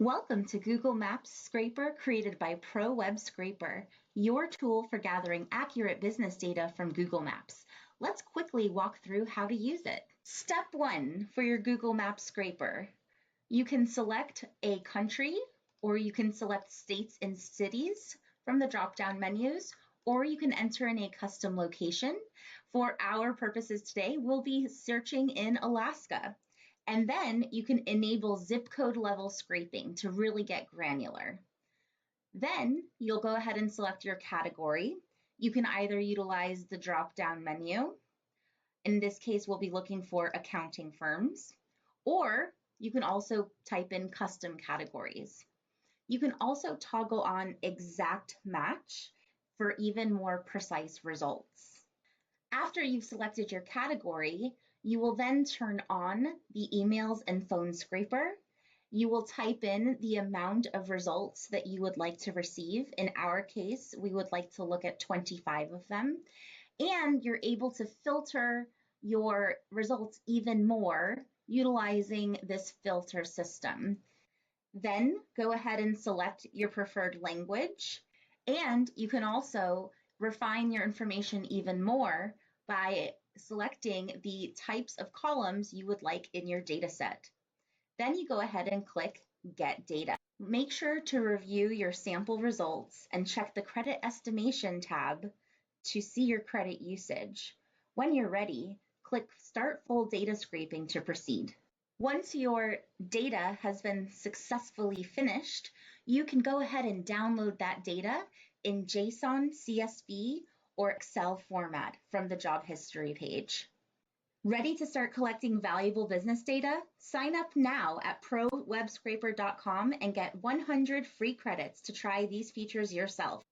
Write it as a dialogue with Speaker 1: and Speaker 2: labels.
Speaker 1: Welcome to Google Maps Scraper created by Pro Web Scraper, your tool for gathering accurate business data from Google Maps. Let's quickly walk through how to use it. Step 1 for your Google Maps Scraper. You can select a country, or you can select states and cities from the drop-down menus, or you can enter in a custom location. For our purposes today, we'll be searching in Alaska. And then you can enable zip code level scraping to really get granular. Then you'll go ahead and select your category. You can either utilize the drop-down menu. In this case, we'll be looking for accounting firms, or you can also type in custom categories. You can also toggle on exact match for even more precise results. After you've selected your category, you will then turn on the emails and phone scraper. You will type in the amount of results that you would like to receive. In our case, we would like to look at 25 of them. And you're able to filter your results even more utilizing this filter system. Then go ahead and select your preferred language. And you can also refine your information even more by selecting the types of columns you would like in your data set. Then you go ahead and click Get Data. Make sure to review your sample results and check the Credit Estimation tab to see your credit usage. When you're ready, click Start Full Data Scraping to proceed. Once your data has been successfully finished, you can go ahead and download that data in JSON, CSV, or Excel format from the job history page. Ready to start collecting valuable business data? Sign up now at prowebscraper.com and get 100 free credits to try these features yourself.